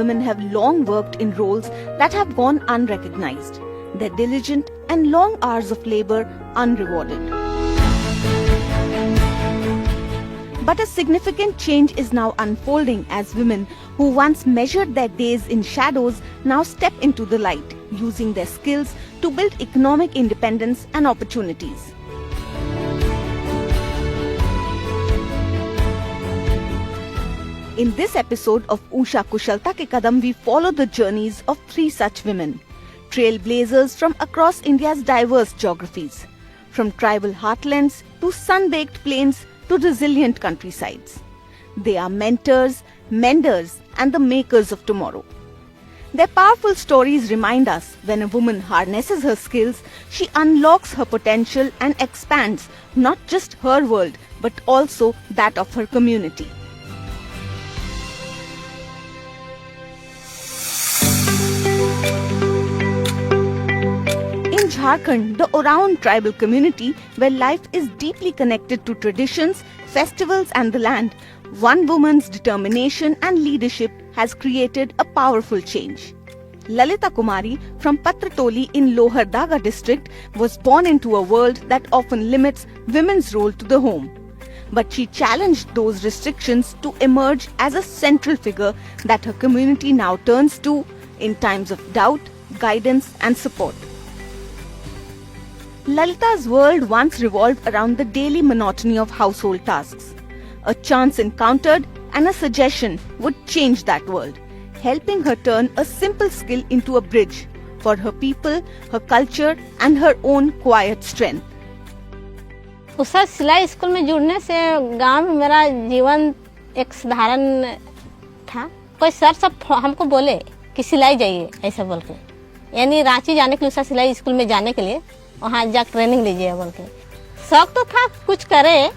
women have long worked in roles that have gone unrecognized, their diligent and long hours of labor unrewarded. But a significant change is now unfolding as women who once measured their days in shadows now step into the light, using their skills to build economic independence and opportunities. In this episode of Usha Kushalta Ke Kadam, we follow the journeys of 3 such women, trailblazers from across India's diverse geographies, from tribal heartlands to sun-baked plains to resilient countrysides. They are mentors, menders, and the makers of tomorrow. Their powerful stories remind us when a woman harnesses her skills, she unlocks her potential and expands not just her world but also that of her community. In Jharkhand, the Oraon tribal community, where life is deeply connected to traditions, festivals and the land, one woman's determination and leadership has created a powerful change. Lalita Kumari from Patratoli in Lohardaga district was born into a world that often limits women's role to the home. But she challenged those restrictions to emerge as a central figure that her community now turns to in times of doubt, guidance and support. Lalita's world once revolved around the daily monotony of household tasks. A chance encountered and a suggestion would change that world, helping her turn a simple skill into a bridge for her people, her culture and her own quiet strength. Usha सिलाई school में जुड़ने से गांव में मेरा जीवन एक साधारण था। कोई सर सब हमको बोले कि सिलाई जाइए ऐसा बोल के, यानी रांची जाने के लिए उषा सिलाई स्कूल में जाने के लिए वहाँ जा ट्रेनिंग लीजिए बोल के। शौक तो था कुछ करे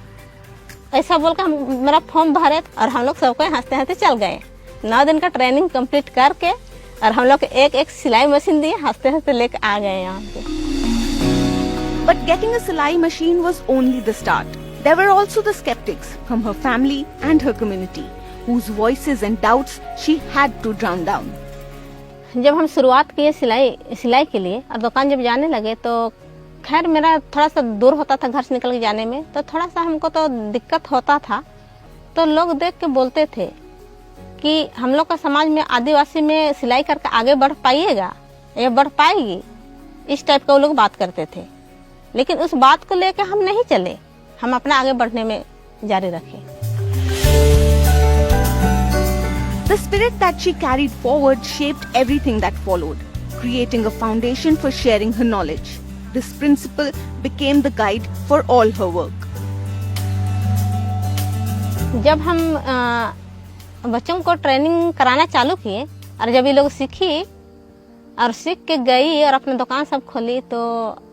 ऐसा बोल के हम मेरा फॉर्म भरे और हम लोग सबको हंसते हंसते चल गए। 9 दिन का ट्रेनिंग कंप्लीट करके और हम लोग एक सिलाई मशीन दिए, हंसते हंसते लेके आ गए यहाँ पे। But getting a Silai machine was only the start. There were also the skeptics from her family and her community, whose voices and doubts she had to drown down. जब हम शुरुआत किए सिलाई के लिए और दुकान जब जाने लगे तो खैर मेरा थोड़ा सा दूर होता था घर से निकल के जाने में, तो थोड़ा सा हमको तो दिक्कत होता था। तो लोग देख के बोलते थे कि हम लोग का समाज में आदिवासी में सिलाई करके आगे बढ़ पाइएगा या बढ़ पाएगी, इस टाइप का वो लोग बात करते थे। लेकिन उस बात को लेकर हम नहीं चले, हम अपना आगे बढ़ने में जारी रखे। The spirit that she carried forward shaped everything that followed, creating a foundation for sharing her knowledge. This principle became the guide for all her work. जब हम बच्चों को ट्रेनिंग कराना चालू किए और जब ये लोग सीखी और सीख के गई और अपनी दुकान सब खोली, तो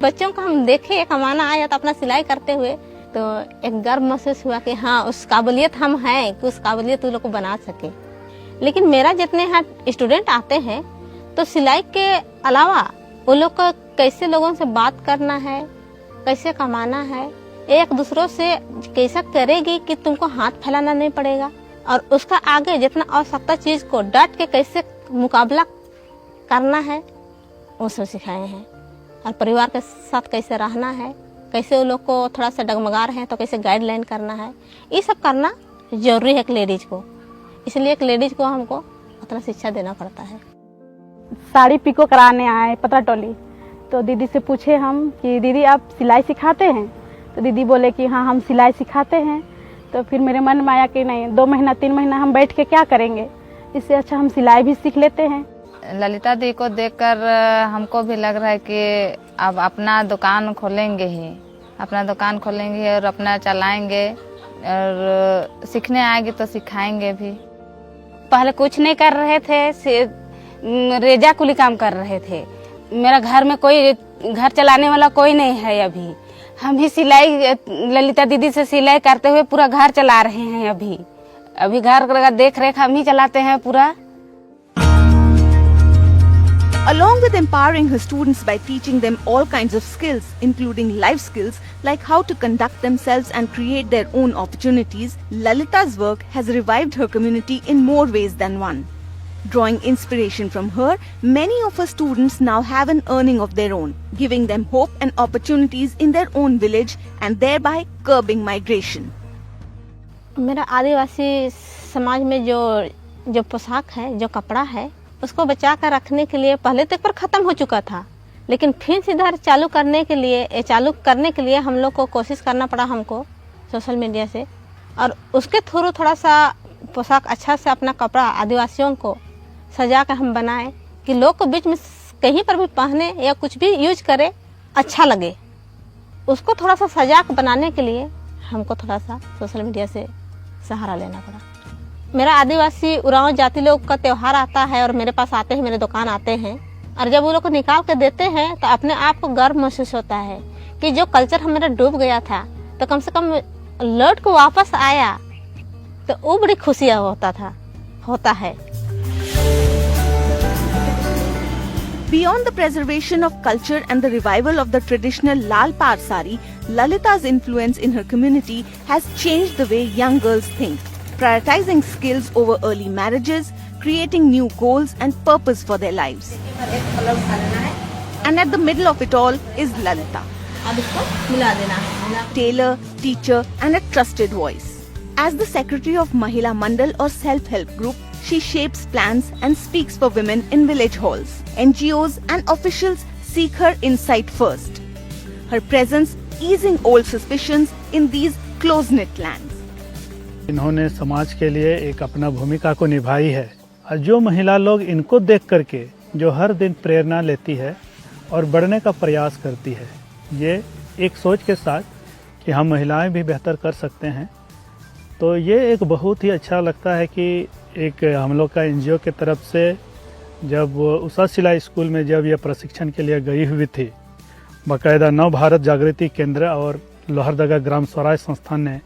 बच्चों को हम देखे एक कमाना आया तो अपना सिलाई करते हुए, तो एक गर्व महसूस हुआ कि हाँ उस काबिलियत हम हैं कि उस काबिलियत उन लोग को बना सके। लेकिन मेरा जितने यहाँ स्टूडेंट आते हैं तो सिलाई के अलावा वो लोग को कैसे लोगों से बात करना है, कैसे कमाना है, एक दूसरों से कैसा करेगी कि तुमको हाथ फैलाना नहीं पड़ेगा और उसका आगे जितना आवश्यकता चीज को डट के कैसे मुकाबला करना है वो सब सिखाए हैं। और परिवार के साथ कैसे रहना है, कैसे वो लोग को थोड़ा सा डगमगा रहे हैं तो कैसे गाइडलाइन करना है, ये सब करना जरूरी है एक लेडीज को। इसलिए एक लेडीज को हमको उतना शिक्षा देना पड़ता है। साड़ी पिको कराने आए पतराटोली, तो दीदी से पूछे हम कि दीदी आप सिलाई सिखाते हैं? तो दीदी बोले कि हाँ हम सिलाई सिखाते हैं। तो फिर मेरे मन में आया कि नहीं 2 महीना 3 महीना हम बैठ के क्या करेंगे, इससे अच्छा हम सिलाई भी सीख लेते हैं। ललिता दी को देखकर हमको भी लग रहा है कि अब अपना दुकान खोलेंगे ही, अपना दुकान खोलेंगे और अपना चलाएंगे और सीखने आएगी तो सिखाएंगे भी। पहले कुछ नहीं कर रहे थे, रेजा कुली काम कर रहे थे। मेरा घर में कोई घर चलाने वाला कोई नहीं है अभी। हम ही सिलाई ललिता दीदी से सिलाई करते हुए पूरा घर चला रहे हैं। अभी घर का देख रेख हम ही चलाते हैं पूरा। Along with empowering her students by teaching them all kinds of skills, including life skills like how to conduct themselves and create their own opportunities, Lalita's work has revived her community in more ways than one. Drawing inspiration from her, many of her students now have an earning of their own, giving them hope and opportunities in their own village and thereby curbing migration. मेरा आदिवासी समाज में जो पोशाक है, जो कपड़ा है, उसको बचा कर रखने के लिए पहले तक पर ख़त्म हो चुका था, लेकिन फिर से इधर चालू करने के लिए हम लोग को कोशिश करना पड़ा हमको सोशल मीडिया से, और उसके थ्रू थोड़ा सा पोशाक अच्छा से अपना कपड़ा आदिवासियों को सजा कर हम बनाए कि लोग को बीच में कहीं पर भी पहने या कुछ भी यूज करे अच्छा लगे। उसको थोड़ा सा सजा कर बनाने के लिए हमको थोड़ा सा सोशल मीडिया से सहारा लेना पड़ा। मेरा आदिवासी उरांव जाति लोग का त्यौहार आता है और मेरे पास आते हैं, मेरे दुकान आते हैं, और जब वो लोग को निकाल के देते हैं तो अपने आप को गर्व महसूस होता है कि जो कल्चर हमारा डूब गया था तो कम से कम लौट को वापस आया, तो वो बड़ी खुशी होता है। Beyond the preservation of culture and the revival of the traditional Lal Par sari, Lalita's influence in her community has changed the way young girls think, prioritizing skills over early marriages, creating new goals and purpose for their lives. And at the middle of it all is Lalita, tailor, teacher and a trusted voice. As the secretary of Mahila Mandal or self-help group, she shapes plans and speaks for women in village halls. NGOs and officials seek her insight first. Her presence easing old suspicions in these close-knit lands. इन्होंने समाज के लिए एक अपना भूमिका को निभाई है, और जो महिला लोग इनको देख करके जो हर दिन प्रेरणा लेती है और बढ़ने का प्रयास करती है, ये एक सोच के साथ कि हम महिलाएं भी बेहतर कर सकते हैं, तो ये एक बहुत ही अच्छा लगता है कि एक हम लोग का एनजीओ के तरफ से जब उषा सिलाई स्कूल में जब ये प्रशिक्षण के लिए गई हुई थी, बाकायदा नव भारत जागृति केंद्र और लोहरदगा ग्राम स्वराज संस्थान ने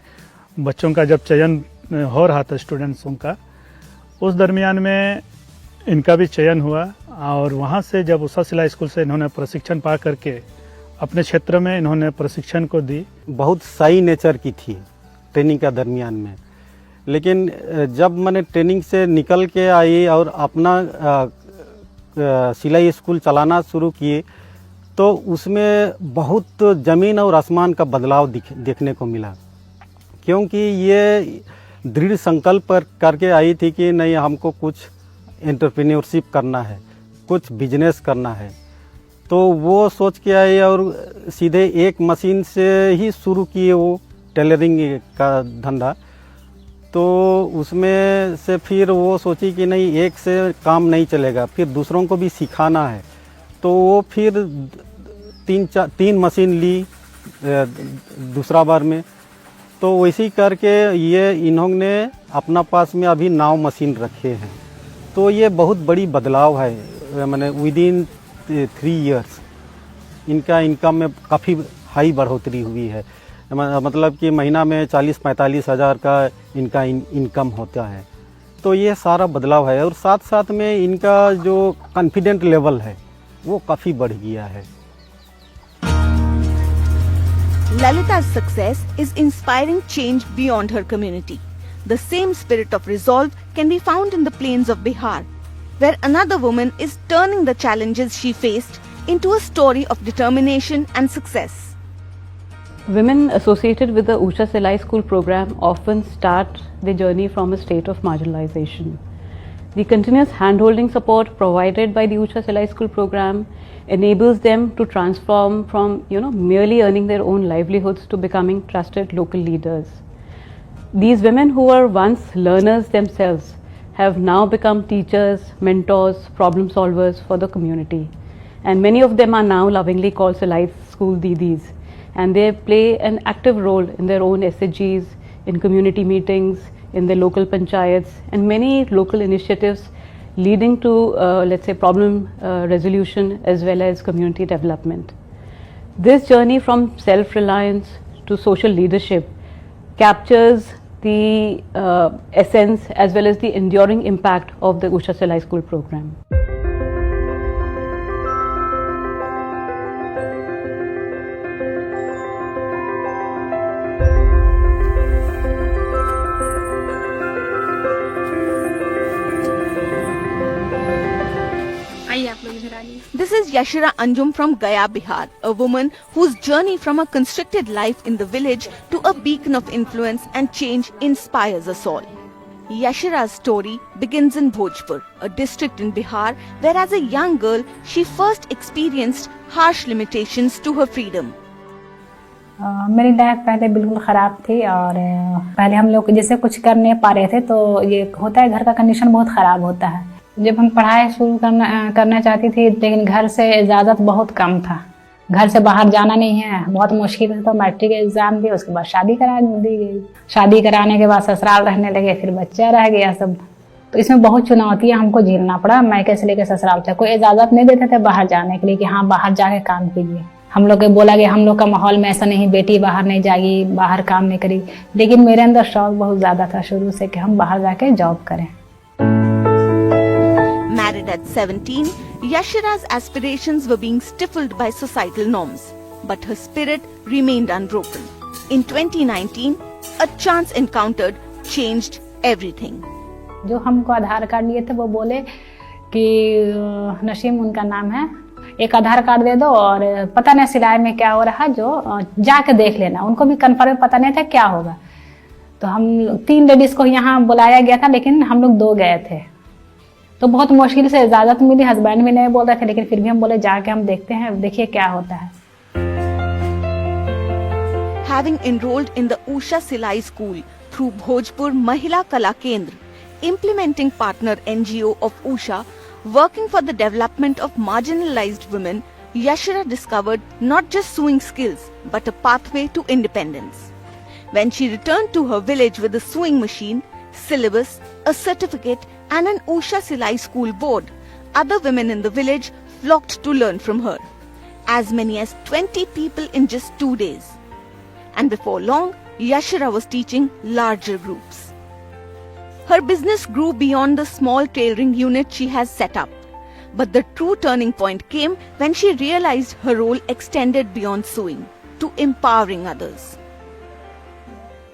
बच्चों का जब चयन हो रहा था स्टूडेंट्सों का, उस दरमियान में इनका भी चयन हुआ, और वहाँ से जब उषा सिलाई स्कूल से इन्होंने प्रशिक्षण पा करके अपने क्षेत्र में इन्होंने प्रशिक्षण को दी। बहुत सही नेचर की थी ट्रेनिंग का दरमियान में, लेकिन जब मैंने ट्रेनिंग से निकल के आई और अपना सिलाई स्कूल चलाना शुरू किए, तो उसमें बहुत ज़मीन और आसमान का बदलाव देखने को मिला, क्योंकि ये दृढ़ संकल्प करके आई थी कि नहीं, हमको कुछ एंटरप्रेन्योरशिप करना है, कुछ बिजनेस करना है। तो वो सोच के आई और सीधे एक मशीन से ही शुरू किए वो टेलरिंग का धंधा। तो उसमें से फिर वो सोची कि नहीं, एक से काम नहीं चलेगा, फिर दूसरों को भी सिखाना है। तो वो फिर तीन मशीन ली दूसरा बार में। तो वैसे करके ये इन्होंने अपना पास में अभी 9 मशीन रखे हैं। तो ये बहुत बड़ी बदलाव है, मैंने विदिन 3 इयर्स इनका इनकम में काफ़ी हाई बढ़ोतरी हुई है। मतलब कि महीना में 40-45 हज़ार का इनका इनकम होता है। तो ये सारा बदलाव है, और साथ साथ में इनका जो कॉन्फिडेंट लेवल है वो काफ़ी बढ़ गया है। Lalita's success is inspiring change beyond her community. The same spirit of resolve can be found in the plains of Bihar, where another woman is turning the challenges she faced into a story of determination and success. Women associated with the Usha Silai School program often start their journey from a state of marginalization. The continuous handholding support provided by the Usha Silai School program enables them to transform from merely earning their own livelihoods to becoming trusted local leaders. These women who were once learners themselves have now become teachers, mentors, problem solvers for the community, and many of them are now lovingly called Silai School Didis, and they play an active role in their own SHGs, in community meetings, in the local panchayats, and many local initiatives leading to let's say problem resolution as well as community development. This journey from self-reliance to social leadership captures the essence as well as the enduring impact of the Usha Silai School program. Yashira Anjum from Gaya, Bihar, a woman whose journey from a constricted life in the village to a beacon of influence and change inspires us all. Yashira's story begins in Bhojpur, a district in Bihar, where as a young girl she first experienced harsh limitations to her freedom. मेरी life पहले बिल्कुल ख़राब थी और पहले हम लोग जैसे कुछ कर नहीं पा रहे थे, तो ये होता है घर का कंडीशन बहुत ख़राब होता है। जब हम पढ़ाई शुरू करना चाहती थी, लेकिन घर से इजाज़त बहुत कम था, घर से बाहर जाना नहीं है, बहुत मुश्किल है। तो मैट्रिक एग्ज़ाम दी, उसके बाद शादी करा दी गई। शादी कराने के बाद ससुराल रहने लगे, फिर बच्चा रह गया सब। तो इसमें बहुत चुनौतियाँ हमको झेलना पड़ा। मायके से लेकर ससुराल तक कोई इजाज़त नहीं देते थे बाहर जाने के लिए कि हाँ बाहर जाके काम कीजिए। हम लोग को बोला गया हम लोग का माहौल में ऐसा नहीं, बेटी बाहर नहीं जाएगी, बाहर काम नहीं करेगी। लेकिन मेरे अंदर शौक बहुत ज़्यादा था शुरू से कि हम बाहर जाके जॉब करें। Married at 17, Yashira's aspirations were being stifled by societal norms, but her spirit remained unbroken. In 2019, a chance encounter changed everything. जो हमको आधार कार्ड लिए थे वो बोले कि नसीम उनका नाम है, एक आधार कार्ड दे दो और पता नहीं सिलाई में क्या हो रहा है, जो जाके देख लेना। उनको भी कन्फर्म पता नहीं था क्या होगा। तो हम 3 लेडीज को यहाँ बुलाया गया था, लेकिन हम लोग 2 गए थे। तो बहुत मुश्किल से इजाज़त मिली, हस्बैंड भी नहीं बोल रहे थे, लेकिन फिर भी हम बोले जाके हम देखते हैं, देखिए क्या होता है। Having enrolled in the Usha Silai School through Bhojpur Mahila Kala Kendra, implementing partner NGO of Usha, working for the development of marginalized women, Yashira discovered not just sewing skills, but a pathway to independence. When she returned to her village with a sewing machine, syllabus, a certificate, and an Usha Silai school board, other women in the village flocked to learn from her. As many as 20 people in just 2 days. And before long, Yashira was teaching larger groups. Her business grew beyond the small tailoring unit she has set up. But the true turning point came when she realized her role extended beyond sewing to empowering others.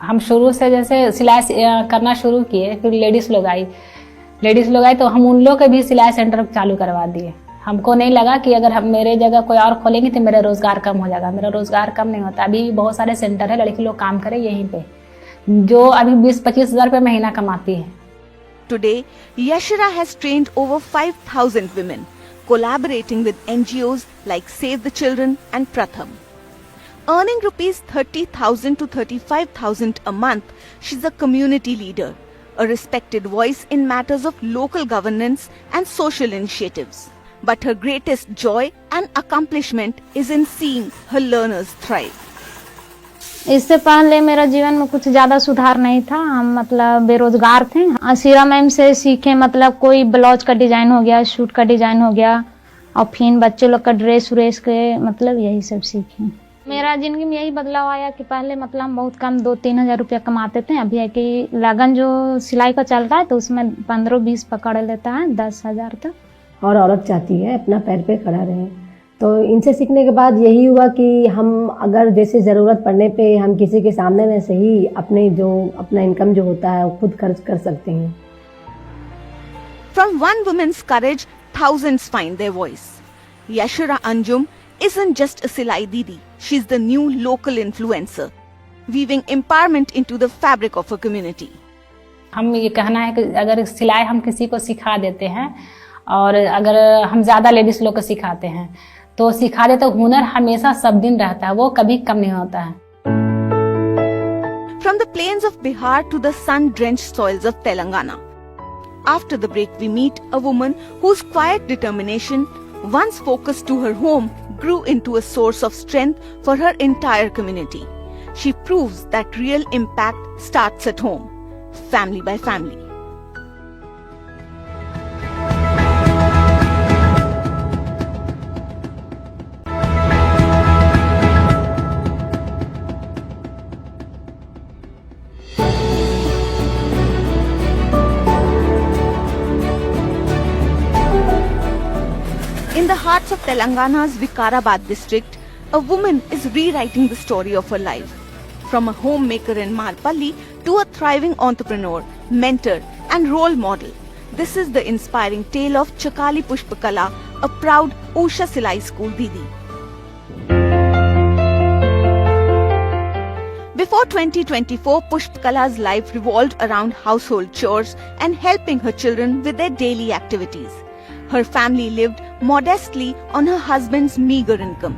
हम शुरू से जैसे सिलाई करना शुरू किए, फिर ladies लोग आई तो हम उन लोग के भी सिलाई सेंटर चालू करवा दिए। हमको नहीं लगा कि अगर हम मेरे जगह कोई और खोलेंगे तो मेरा रोज़गार कम हो जाएगा। मेरा रोज़गार कम नहीं होता। अभी भी बहुत सारे सेंटर है, लड़की लोग काम करें यहीं पे, जो अभी 20-25 हज़ार रुपये महीना कमाती है। Today, Yashira has trained over 5,000 women, collaborating with NGOs like Save the Children and Pratham. Earning rupees 30,000 to 35,000 a month, she's a community leader, a respected voice in matters of local governance and social initiatives. But her greatest joy and accomplishment is in seeing her learners thrive. इससे पहले मेरा जीवन में कुछ ज़्यादा सुधार नहीं था। हम मतलब बेरोजगार थे। आशिरा मैम से सीखे, मतलब कोई ब्लाउज का डिज़ाइन हो गया, सूट का डिज़ाइन हो गया, और फिर बच्चे लोग का ड्रेस व्रेस के मतलब यही सब सीखे। मेरा ज़िंदगी में यही बदलाव आया कि पहले मतलब हम बहुत कम 2-3 हज़ार रुपया कमाते थे। अभी है कि लगन जो सिलाई का चल रहा है तो उसमें 15-20 पकड़ लेता है, 10,000 तक। और औरत चाहती है अपना पैर पे खड़ा रहे। तो इनसे सीखने के बाद यही हुआ कि हम अगर जैसे ज़रूरत पड़ने पे हम किसी के सामने में से ही अपना इनकम जो होता है वो खुद खर्च कर सकते हैं। From one woman's courage, thousands find their voice. Yashira Anjum isn't just a Silai Didi. She's the new local influencer, weaving empowerment into the fabric of her community. हम ये कहना है कि अगर सिलाई हम किसी को सिखा देते हैं और अगर हम ज़्यादा लेडीज़ लोग को सिखाते हैं तो सिखा दे तो हुनर हमेशा सब दिन रहता है, वो कभी कम नहीं होता है। From the plains of Bihar to the sun-drenched soils of Telangana. After the break, we meet a woman whose quiet determination, once focused to her home, grew into a source of strength for her entire community. She proves that real impact starts at home, family by family. In the hearts of Telangana's Vikarabad district, a woman is rewriting the story of her life. From a homemaker in Marpalli to a thriving entrepreneur, mentor and role model, this is the inspiring tale of Chakali Pushpakala, a proud Usha Silai School Didi. Before 2024, Pushpakala's life revolved around household chores and helping her children with their daily activities. Her family lived modestly on her husband's meager income.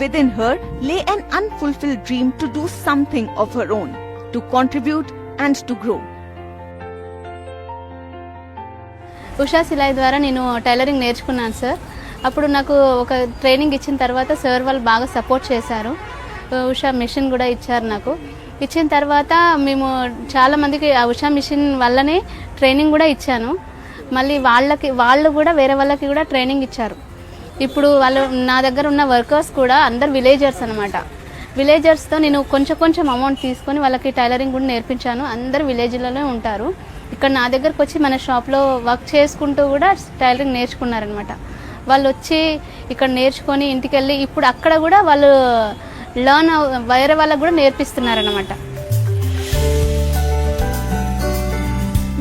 Within her lay an unfulfilled dream to do something of her own, to contribute and to grow. Usha సిలాయి ద్వారా నేను tailoring నేర్చుకున్నాను sir. అప్పుడు నాకు ఒక training ఇచ్చిన తర్వాత sir వాళ్ళు బాగా సపోర్ట్ చేశారు. ఉషా మిషన్ కూడా ఇచ్చారు నాకు. ఇచ్చిన తర్వాత మేము చాలామందికి ఆ ఉషా మిషన్ వల్లనే ట్రైనింగ్ కూడా ఇచ్చాను. మళ్ళీ వాళ్ళు కూడా వేరే వాళ్ళకి కూడా ట్రైనింగ్ ఇచ్చారు. ఇప్పుడు వాళ్ళు నా దగ్గర ఉన్న వర్కర్స్ కూడా అందరు విలేజర్స్ అనమాట. విలేజర్స్తో నేను కొంచెం అమౌంట్ తీసుకొని వాళ్ళకి టైలరింగ్ కూడా నేర్పించాను. అందరు విలేజ్లలో ఉంటారు. ఇక్కడ నా దగ్గరకు వచ్చి మన షాప్లో వర్క్ చేసుకుంటూ కూడా టైలరింగ్ నేర్చుకున్నారనమాట. వాళ్ళు వచ్చి ఇక్కడ నేర్చుకొని ఇంటికి వెళ్ళి ఇప్పుడు అక్కడ కూడా వాళ్ళు వేరే వాళ్ళకు కూడా నేర్పిస్తున్నారనమాట.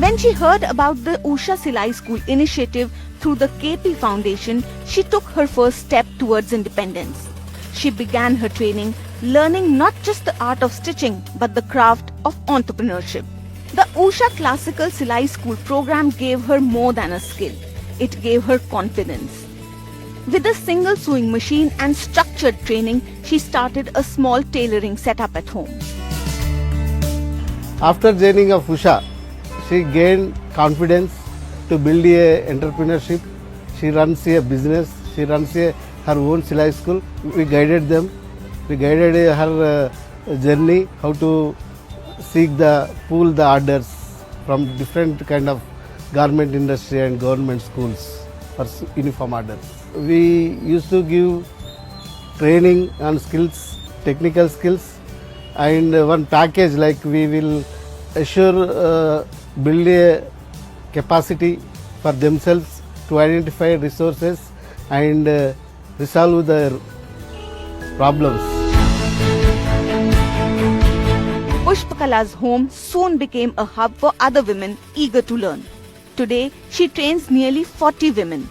When she heard about the Usha Silai School initiative through the KP Foundation, she took her first step towards independence. She began her training, learning not just the art of stitching but the craft of entrepreneurship. The Usha Classical Silai School program gave her more than a skill. It gave her confidence. With a single sewing machine and structured training, she started a small tailoring setup at home. After joining of Usha, she gained confidence to build a entrepreneurship. She runs a business. She runs her own Silai school. We guided them. We guided her journey, how to pull the orders from different kind of garment industry and government schools for uniform orders. We used to give training on skills, technical skills, and one package like we will assure build a capacity for themselves to identify resources and resolve their problems. Pushpakala's home soon became a hub for other women eager to learn. Today, she trains nearly 40 women,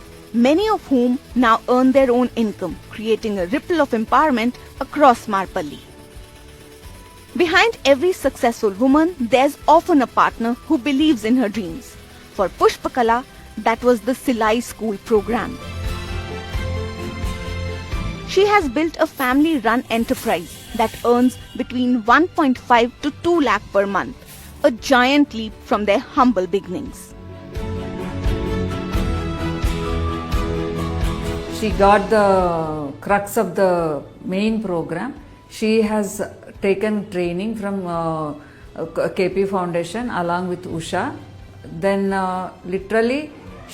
many of whom now earn their own income, creating a ripple of empowerment across Marpalli. Behind every successful woman, there's often a partner who believes in her dreams. For Pushpakala, that was the Silai School program. She has built a family-run enterprise that earns between 1.5 to 2 lakh per month, a giant leap from their humble beginnings. She got the crux of the main program. She has taken training from KP Foundation along with Usha. Then literally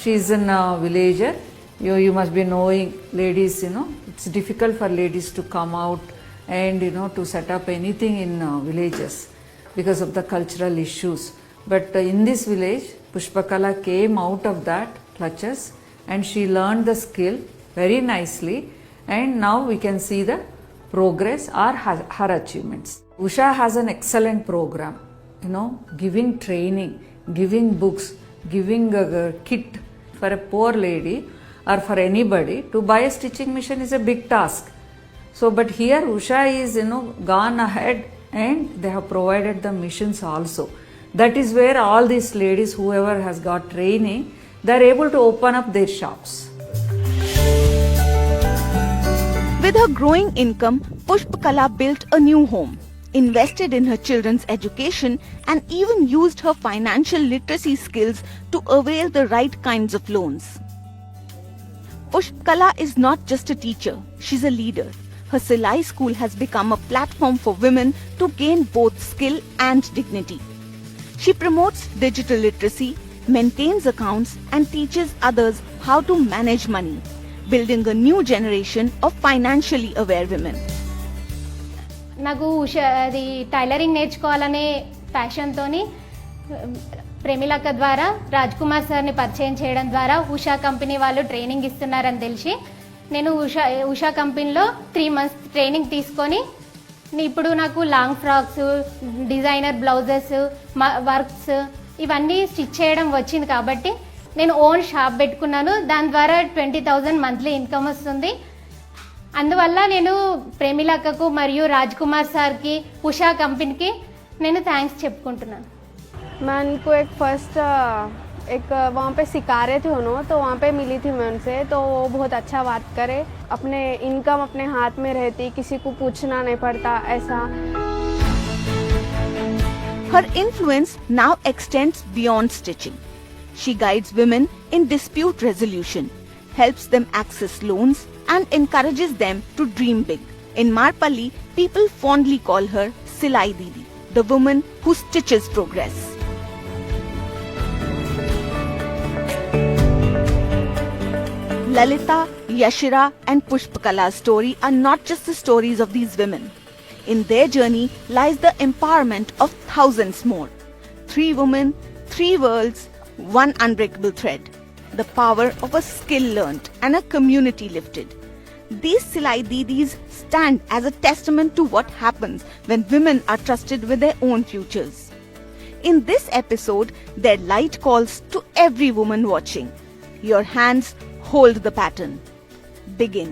she is a villager. You must be knowing ladies, it's difficult for ladies to come out and to set up anything in villages because of the cultural issues. But in this village, Pushpakala came out of that clutches and she learned the skill very nicely, and now we can see the progress or her achievements. Usha has an excellent program, giving training, giving books, giving a kit for a poor lady or for anybody. To buy a stitching machine is a big task. So, but here Usha is, gone ahead and they have provided the machines also. That is where all these ladies, whoever has got training, they are able to open up their shops. With her growing income, Pushpakala built a new home, invested in her children's education, and even used her financial literacy skills to avail the right kinds of loans. Pushpakala is not just a teacher, she's a leader. Her Silai school has become a platform for women to gain both skill and dignity. She promotes digital literacy, maintains accounts, and teaches others how to manage money, building a new generation of financially aware women. నాకు అది tailoring నేర్చుకోవాలనే ప్యాషన్తోని ప్రేమిలక్క ద్వారా రాజ్ కుమార్ సార్ని పరిచయం చేయడం ద్వారా Usha company వాళ్ళు training ఇస్తున్నారని తెలిసి నేను ఉషా కంపెనీలో 3 months ట్రైనింగ్ తీసుకొని ఇప్పుడు నాకు long frocks, designer blouses, works ఇవన్నీ స్టిచ్ చేయడం వచ్చింది కాబట్టి నేను ఓన్ షాప్ పెట్టుకున్నాను. దాని ద్వారా 20,000 మంత్లీ ఇన్కమ్ వస్తుంది. అందువల్ల నేను ప్రేమిలక్కకు మరియు రాజ్ కుమార్ సార్కి ఉషా కంపెనీకి నేను థ్యాంక్స్ చెప్పుకుంటున్నాను. मैं उनको एक वहाँ पे सिखा रहे थे उन्होंने, तो वहाँ पे मिली थी मैं उनसे, तो वो बहुत अच्छा बात करे. अपने इनकम अपने हाथ में रहती, किसी को पूछना नहीं पड़ता ऐसा. Her influence now extends beyond stitching. She guides women in dispute resolution, helps them access loans, and encourages them to dream big. In Marpalli, people fondly call her Silai Didi, the woman who stitches progress. Lalita, Yashira, and Pushpakala's story are not just the stories of these women. In their journey lies the empowerment of thousands more. 3 women, 3 worlds, 1 unbreakable thread. The power of a skill learnt and a community lifted. These Silai Didis stand as a testament to what happens when women are trusted with their own futures. In this episode, their light calls to every woman watching. Your hands hold the pattern. Begin.